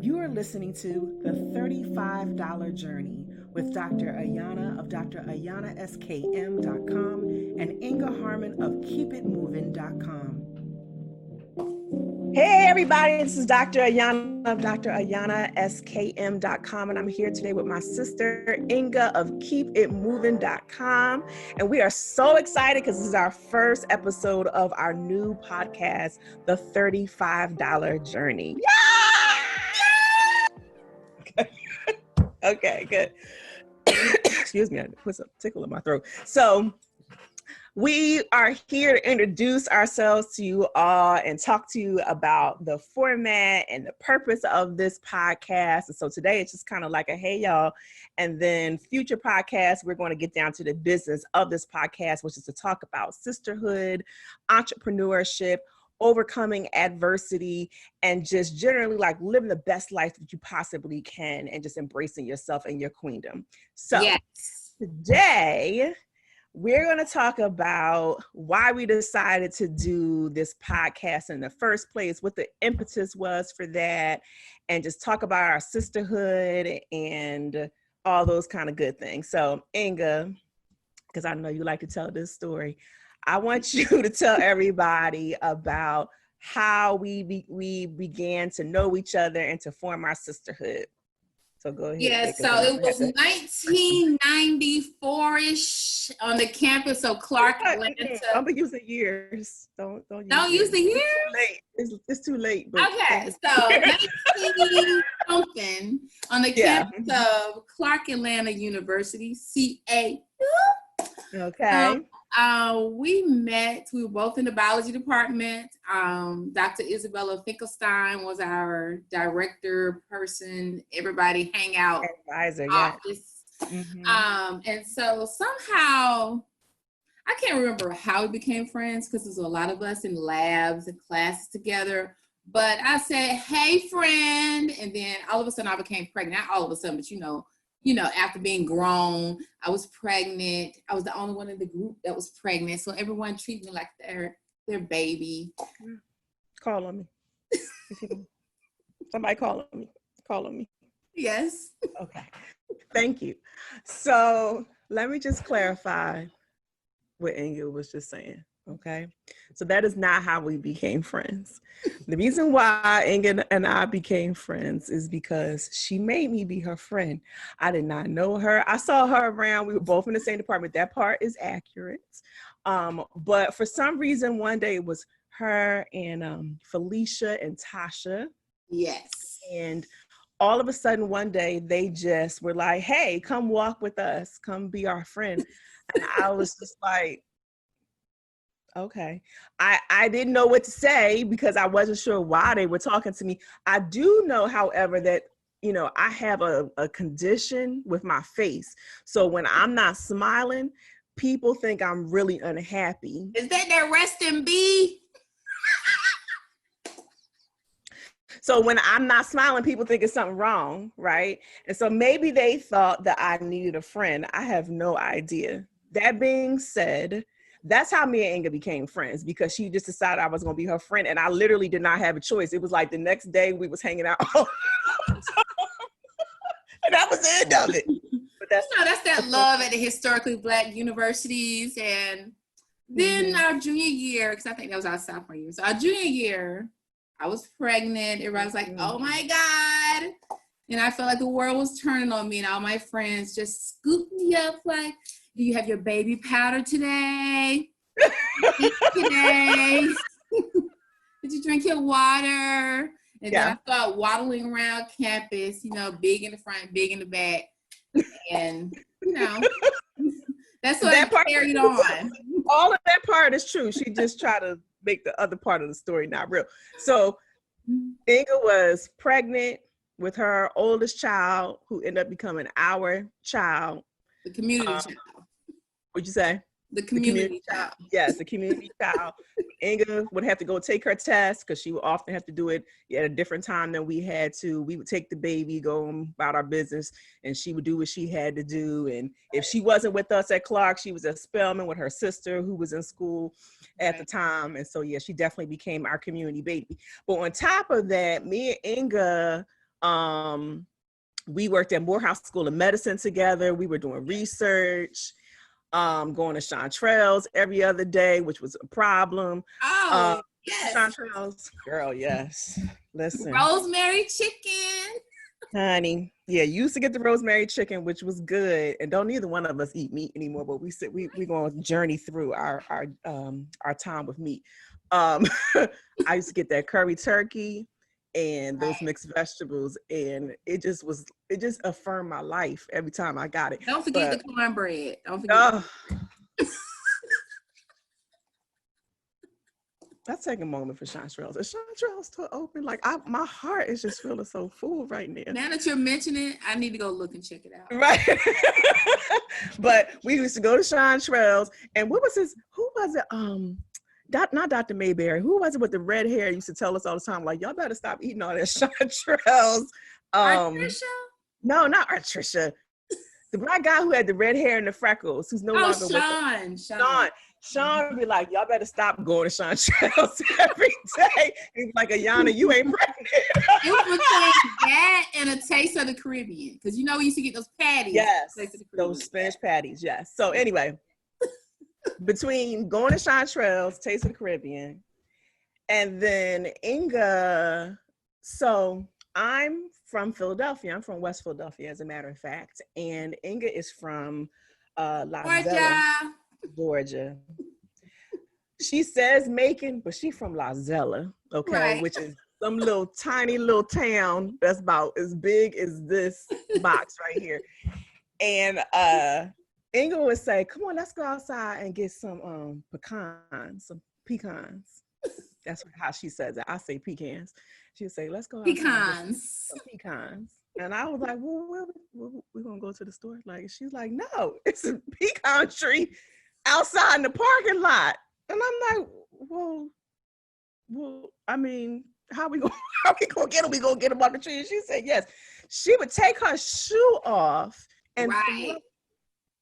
You are listening to The $35 Journey with Dr. Ayanna of drayannasKM.com and Inga Harmon of keepitmoving.com. Hey everybody, this is Dr. Ayanna of drayannasKM.com, and I'm here today with my sister Inga of keepitmoving.com, and we are so excited because this is our first episode of our new podcast, The $35 Journey. Yeah! Okay, good. Excuse me, I put some tickle in my throat. So we are here to introduce ourselves to you all and talk to you about the format and the purpose of this podcast. And so today it's just kind of like a hey y'all. And then future podcasts, we're going to get down to the business of this podcast, which is to talk about sisterhood, entrepreneurship, overcoming adversity, and just generally like living the best life that you possibly can and just embracing yourself and your queendom. So yes. Today, we're going to talk about why we decided to do this podcast in the first place, what the impetus was for that, and just talk about our sisterhood and all those kind of good things. So, Inga, because I know you like to tell this story, I want you to tell everybody about how we began to know each other and to form our sisterhood. So go ahead. Yes, so it was 1994-ish on the campus of Clark, Atlanta. I'm gonna use the years. Don't use the years. It's too late. But okay, so 19 something on the campus of Clark Atlanta University, CA. Okay. We met. We were both in the biology department. Dr. Isabella Finkelstein was our director person. Everybody hang out advisor, office. Mm-hmm. And so somehow, I can't remember how we became friends because there's a lot of us in labs and classes together. But I said, "Hey, friend," and then all of a sudden I became pregnant. Not all of a sudden, but you know, after being grown, I was pregnant. I was the only one in the group that was pregnant. So everyone treated me like their baby. Call on me. Somebody call on me. Call on me. Yes. Okay. Thank you. So let me just clarify what Inga was just saying. Okay. So that is not how we became friends. The reason why Inga and I became friends is because she made me be her friend. I did not know her. I saw her around. We were both in the same department. That part is accurate. But for some reason, one day it was her and Felicia and Tasha. Yes. And all of a sudden one day they just were like, "Hey, come walk with us. Come be our friend." And I was just like, okay. I didn't know what to say because I wasn't sure why they were talking to me. I do know, however, that, I have a condition with my face. So when I'm not smiling, people think I'm really unhappy. Is that resting bee? So when I'm not smiling, people think it's something wrong, right? And so maybe they thought that I needed a friend. I have no idea. That being said, that's how me and Inga became friends, because she just decided I was going to be her friend. And I literally did not have a choice. It was like the next day we was hanging out. And that was the end of it. But that's that love at the historically Black universities. And then our junior year, because I think that was our sophomore year. So our junior year, I was pregnant. Everybody was like, "Oh my God." And I felt like the world was turning on me, and all my friends just scooped me up like, "Do you have your baby powder today? Today? Did you drink your water?" And then I started waddling around campus, big in the front, big in the back. And, that's what that carried on. All of that part is true. She just tried to make the other part of the story not real. So Inga was pregnant with her oldest child, who ended up becoming our child. The community child. What'd you say? The community child. Yes, the community child. Inga would have to go take her test because she would often have to do it at a different time than we had to. We would take the baby, go about our business, and she would do what she had to do. And if she wasn't with us at Clark, she was at Spelman with her sister who was in school at the time. And so, she definitely became our community baby. But on top of that, me and Inga We worked at Morehouse School of Medicine together. We were doing research, going to Chantrell's every other day, which was a problem. Oh, yes. Chantrell's, girl, yes. Listen. Rosemary chicken. Honey, yeah, used to get the rosemary chicken, which was good. And don't neither one of us eat meat anymore, but we said we going to journey through our time with meat. I used to get that curry turkey and those mixed vegetables, and it just affirmed my life every time I got it. Don't forget the cornbread. Don't forget. Let's take a moment for Chantrell's. Is Chantrell's still open? Like, my heart is just feeling so full right now. Now that you're mentioning it, I need to go look and check it out. Right. But we used to go to Chantrell's, and who was it? Not Dr. Mayberry. Who was it with the red hair used to tell us all the time, like, y'all better stop eating all that Chantrell's. Artricia? No, not Artricia. The black guy who had the red hair and the freckles, who's no longer with us. Sean would be like, y'all better stop going to Chantrell's every day. He's like, Ayanna, you ain't pregnant. It was between that and a Taste of the Caribbean. Because we used to get those patties. Yes, those Spanish patties, yes. So anyway, between going to Chantrell's, Taste of the Caribbean, and then Inga, so I'm from Philadelphia. I'm from West Philadelphia, as a matter of fact. And Inga is from Georgia. She says Macon, but she's from La Zella, okay, right. Which is some tiny little town that's about as big as this box right here. And Inga would say, "Come on, let's go outside and get some pecans." That's how she says it. I say pecans. She would say, "Let's go outside pecans." Some pecans. And I was like, "Well, we're gonna go to the store." Like, she's like, "No, it's a pecan tree outside in the parking lot." And I'm like, well, I mean, how we gonna get them? We gonna get them off the tree? And she said, yes. She would take her shoe off and throw it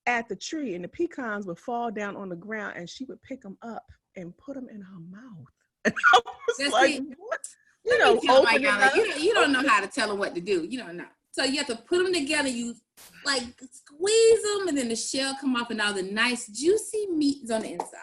at the tree, and the pecans would fall down on the ground, and she would pick them up and put them in her mouth. And I was like, what? You don't know how to tell them what to do. You don't know. So you have to put them together. You like squeeze them, and then the shell come off, and all the nice juicy meat is on the inside.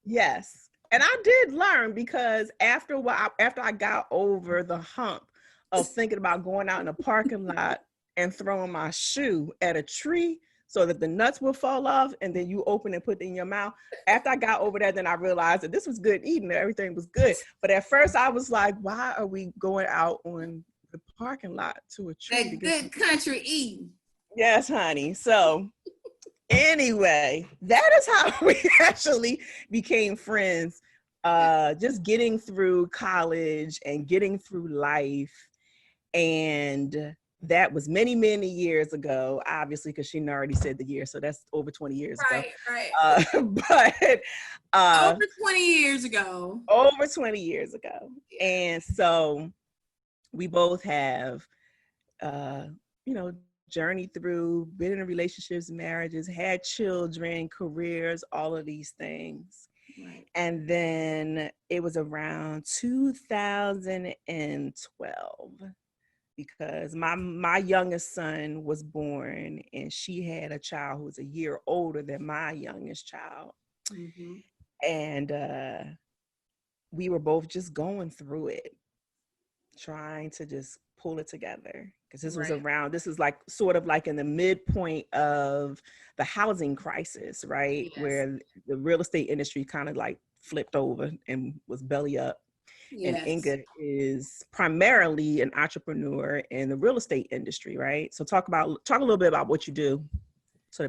Yes, and I did learn, because after I got over the hump of thinking about going out in a parking lot and throwing my shoe at a tree so that the nuts will fall off, and then you open and put it in your mouth. After I got over that, then I realized that this was good eating. Everything was good. But at first I was like, why are we going out on the parking lot to a tree? That good country eating. Yes, honey. So anyway, that is how we actually became friends. Just getting through college and getting through life. And that was many, many years ago, obviously, because she already said the year. So that's over 20 years ago. Right. But over 20 years ago. Over 20 years ago. And so we both have, journeyed through, been in relationships, marriages, had children, careers, all of these things. Right. And then it was around 2012, because my youngest son was born, and she had a child who was a year older than my youngest child. Mm-hmm. And we were both just going through it, trying to just pull it together, because this is like sort of like in the midpoint of the housing crisis, right? Yes. Where the real estate industry kind of like flipped over and was belly up. Yes. And Inga is primarily an entrepreneur in the real estate industry, right? So talk a little bit about what you do. So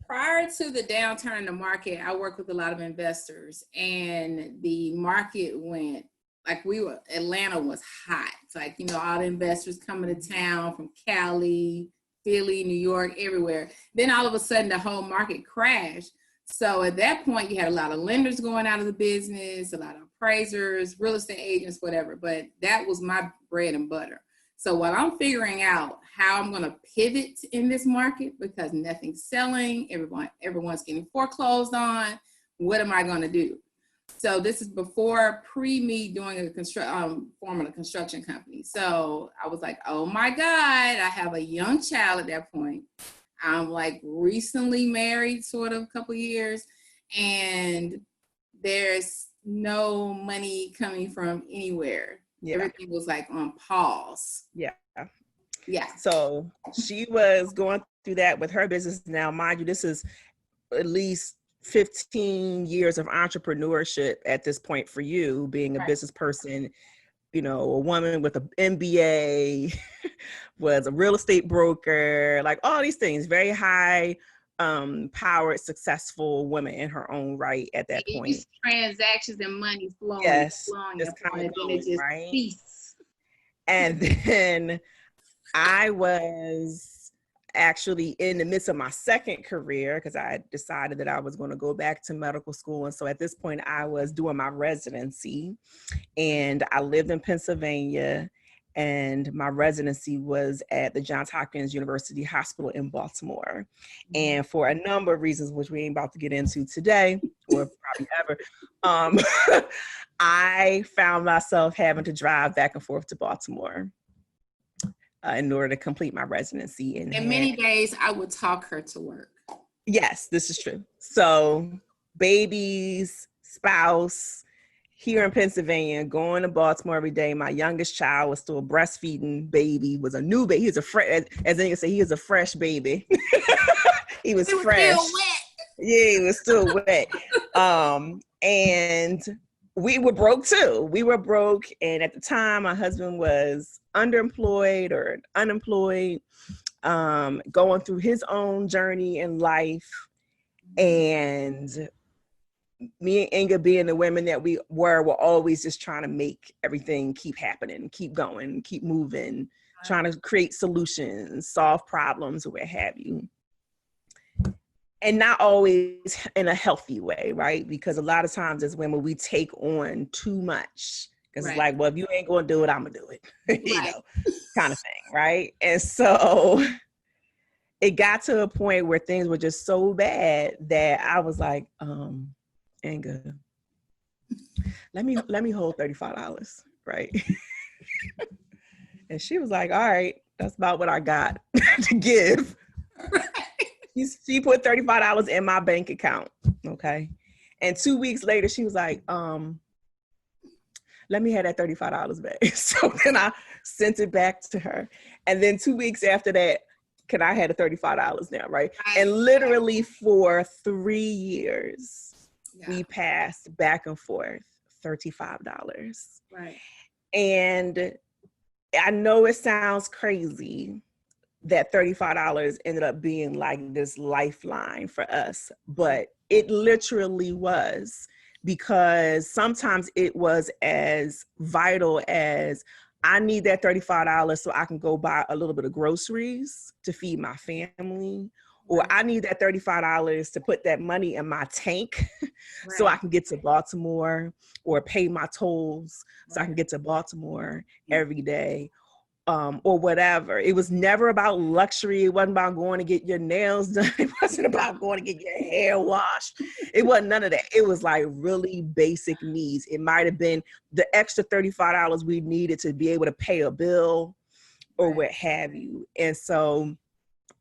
prior to the downturn in the market, I worked with a lot of investors, and the market went, Atlanta was hot. It's like, all the investors coming to town from Cali, Philly, New York, everywhere. Then all of a sudden the whole market crashed. So at that point you had a lot of lenders going out of the business, a lot of appraisers, real estate agents, whatever. But that was my bread and butter. So while I'm figuring out how I'm going to pivot in this market, because nothing's selling, everyone's getting foreclosed on, what am I going to do? So this is before me doing forming a construction company. So I was like, oh my God, I have a young child at that point. I'm like recently married, sort of a couple years, and there's no money coming from anywhere. Yeah. Everything was like on pause. Yeah. Yeah. So she was going through that with her business. Now, mind you, this is at least 15 years of entrepreneurship at this point for you, being a business person, you know, a woman with an MBA, was a real estate broker, like all these things, very high powered, successful woman in her own right at that point. Transactions and money flowing. Yes, flowing just kind of going, just right? Cease. And then I was actually in the midst of my second career because I decided that I was going to go back to medical school. And so at this point I was doing my residency, and I lived in Pennsylvania, and my residency was at the Johns Hopkins University Hospital in Baltimore. And for a number of reasons, which we ain't about to get into today or probably ever, I found myself having to drive back and forth to Baltimore in order to complete my residency. And many days I would talk her to work. Yes, this is true. So babies, spouse, here in Pennsylvania, going to Baltimore every day. My youngest child was still a breastfeeding baby, was a new baby. He was as Inga say, he is a fresh baby. He was fresh. Still wet. Yeah, he was still wet. And we were broke too. We were broke. And at the time, my husband was underemployed or unemployed, going through his own journey in life. And me and Inga, being the women that we were always just trying to make everything keep happening, keep going, keep moving, trying to create solutions, solve problems, or what have you. And not always in a healthy way, right? Because a lot of times as women, we take on too much. Because it's like, well, if you ain't going to do it, I'm going to do it, you know, kind of thing, right? And so it got to a point where things were just so bad that I was like, Inga, let me hold $35, right? And she was like, all right, that's about what I got to give. She put $35 in my bank account, okay? And 2 weeks later, she was like, let me have that $35 back. So then I sent it back to her. And then 2 weeks after that, I had the $35 now, right? And literally for 3 years, we passed back and forth $35. Right. And I know it sounds crazy that $35 ended up being like this lifeline for us, but it literally was, because sometimes it was as vital as I need that $35 so I can go buy a little bit of groceries to feed my family, or I need that $35 to put that money in my tank so I can get to Baltimore, or pay my tolls so I can get to Baltimore every day. Or whatever. It was never about luxury. It wasn't about going to get your nails done. It wasn't about going to get your hair washed. It wasn't none of that. It was like really basic needs. It might have been the extra $35 we needed to be able to pay a bill or what have you. And so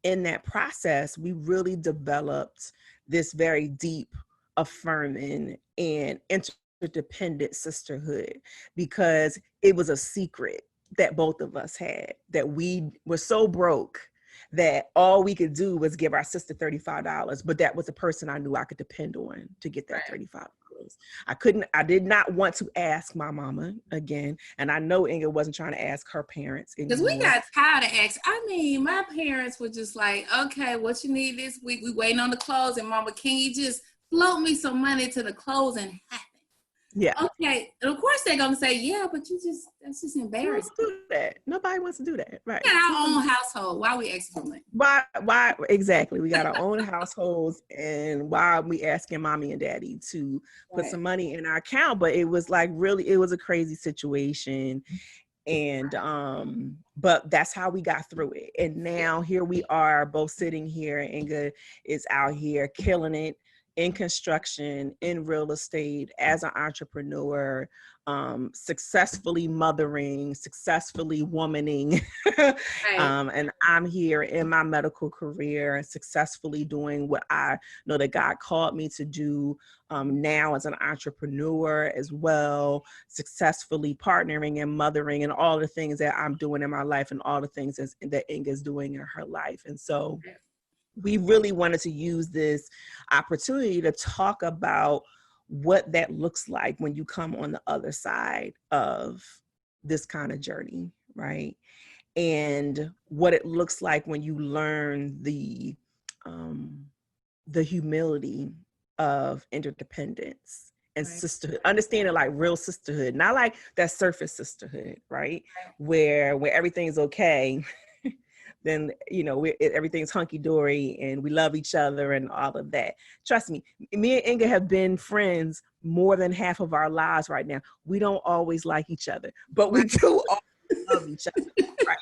in that process, we really developed this very deep, affirming, and interdependent sisterhood, because it was a secret that both of us had, that we were so broke that all we could do was give our sister $35, but that was the person I knew I could depend on to get that $35. I did not want to ask my mama again, and I know Inga wasn't trying to ask her parents anymore. Because we got tired of asking. I mean, my parents were just like, okay, what you need this week? We waiting on the clothes, and mama, can you just float me some money to the clothes and happen? Yeah. Okay. And of course they're gonna say, yeah, but that's just embarrassing. Do that. Nobody wants to do that. Right. We got our own household. Why are we asking for money? Why exactly? We got our own households, and why are we asking mommy and daddy to put some money in our account? But it was like really, it was a crazy situation. And but that's how we got through it. And now here we are both sitting here. Inga is out here killing it, in construction, in real estate, as an entrepreneur, successfully mothering, successfully womaning. Right. And I'm here in my medical career and successfully doing what I know that God called me to do now as an entrepreneur as well, successfully partnering and mothering and all the things that I'm doing in my life and all the things that Inga's doing in her life. And so we really wanted to use this opportunity to talk about what that looks like when you come on the other side of this kind of journey, right? And what it looks like when you learn the humility of interdependence and sisterhood, understanding like real sisterhood, not like that surface sisterhood, right? Where everything's okay. Then, you know, everything's hunky-dory and we love each other and all of that. Trust me, me and Inga have been friends more than half of our lives right now. We don't always like each other, but we do always love each other, right?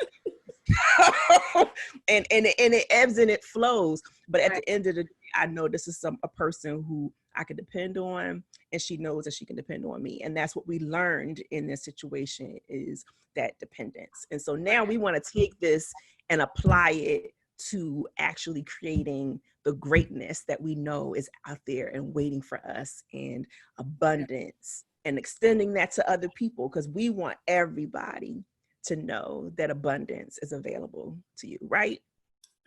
and it ebbs and it flows. But at the end of the day, I know this is a person who I can depend on, and she knows that she can depend on me. And that's what we learned in this situation, is that dependence. And so now we want to take this and apply it to actually creating the greatness that we know is out there and waiting for us, and abundance, and extending that to other people, because we want everybody to know that abundance is available to you, right?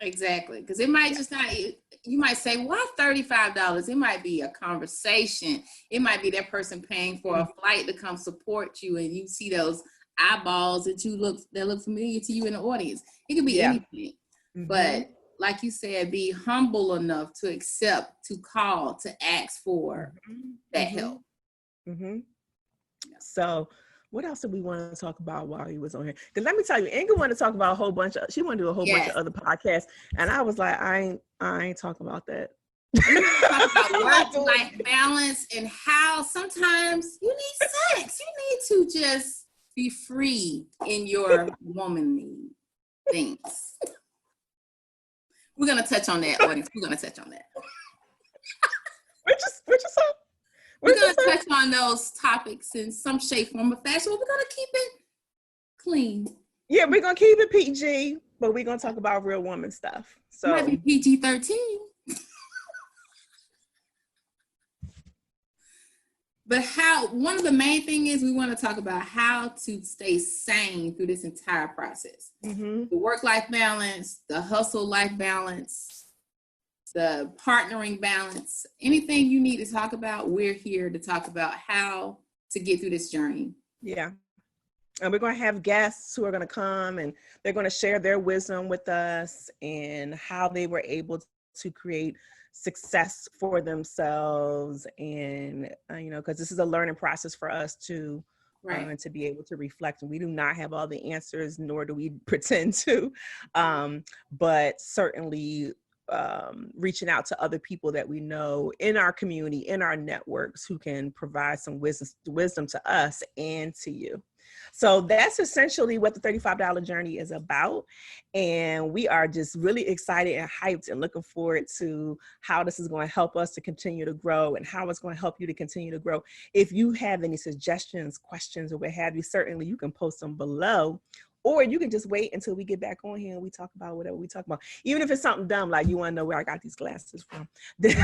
Exactly. Because it might just not, you might say, why $35? It might be a conversation. It might be that person paying for a flight to come support you, and you see those eyeballs that look familiar to you in the audience. It could be anything. But like you said, be humble enough to accept, to call, to ask for that help. So what else did we want to talk about while he was on here? Because let me tell you, Inga wanted to talk about she wanted to do a whole bunch of other podcasts. And I was like, I ain't talking about that. Talk about work-life balance and how sometimes you need sex. You need to just be free in your womanly things. We're going to touch on that, audience. We're going to touch on that. We're going to touch on those topics in some shape, form, or fashion, but we're going to keep it clean. Yeah, we're going to keep it PG, but we're going to talk about real woman stuff. So it might be PG-13. But one of the main things is we want to talk about how to stay sane through this entire process. The work-life balance, the hustle-life balance, the partnering balance, anything you need to talk about, we're here to talk about how to get through this journey. Yeah. And we're going to have guests who are going to come, and they're going to share their wisdom with us and how they were able to create success for themselves. And, because this is a learning process for us too. And to be able to reflect. And we do not have all the answers, nor do we pretend to, but certainly reaching out to other people that we know in our community, in our networks, who can provide some wisdom to us and to you. So that's essentially what the $35 journey is about. And we are just really excited and hyped and looking forward to how this is going to help us to continue to grow, and how it's going to help you to continue to grow. If you have any suggestions, questions, or what have you, certainly you can post them below. Or you can just wait until we get back on here and we talk about whatever we talk about. Even if it's something dumb, like you want to know where I got these glasses from, then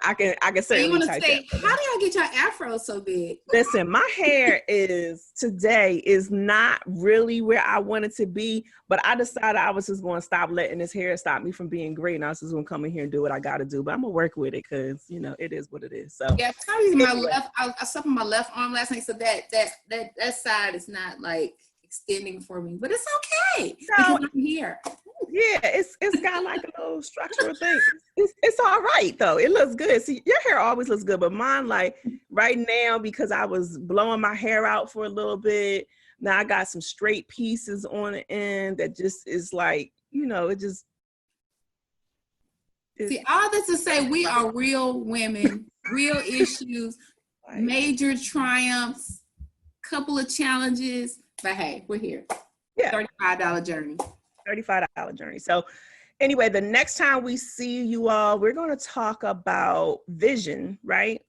I can certainly. You want to say, how do y'all get your afro so big? Listen, my hair today is not really where I want it to be, but I decided I was just going to stop letting this hair stop me from being great, and I was just going to come in here and do what I got to do. But I'm going to work with it, because it is what it is. So yeah, I'm using my left. I slept on my left arm last night, so that side is not like extending for me, but it's okay. So, I'm here. Yeah, it's got like a little structural thing. It's all right though. It looks good. See, your hair always looks good, but mine, like right now, because I was blowing my hair out for a little bit, now I got some straight pieces on the end that just is like, it just. See, all this to say, we are real women, real issues, major triumphs, couple of challenges. But hey, we're here. Yeah. $35 journey. $35 journey. So Anyway, the next time we see you all, we're going to talk about vision, right?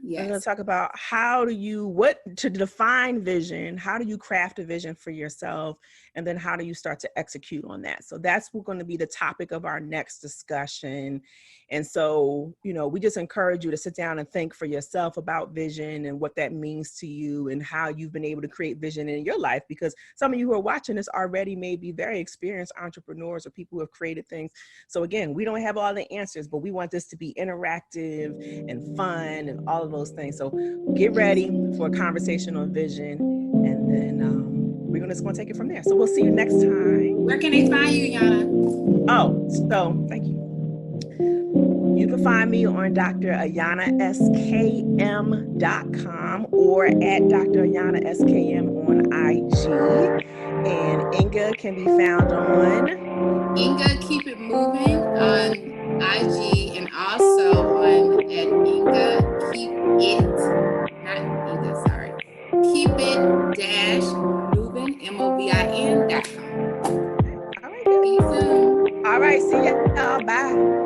Yes. I'm going to talk about to define vision, how do you craft a vision for yourself, and then how do you start to execute on that? So that's going to be the topic of our next discussion. And so, we just encourage you to sit down and think for yourself about vision and what that means to you and how you've been able to create vision in your life, because some of you who are watching this already may be very experienced entrepreneurs or people who have created things. So again, we don't have all the answers, but we want this to be interactive and fun and all of those things. So get ready for a conversation on vision, and then we're just going to take it from there. So we'll see you next time. Where can they find you, Ayanna? Oh, so thank you. You can find me on drayannaskm.com or at Dr. Ayanna SKM on IG. And Inga can be found on Inga Keep It Moving on IG, and also on at Inga Keep It, not Inga, sorry. Keep It -moving, MOVIN.com. All right, good. See you soon. All right, see y'all. Bye.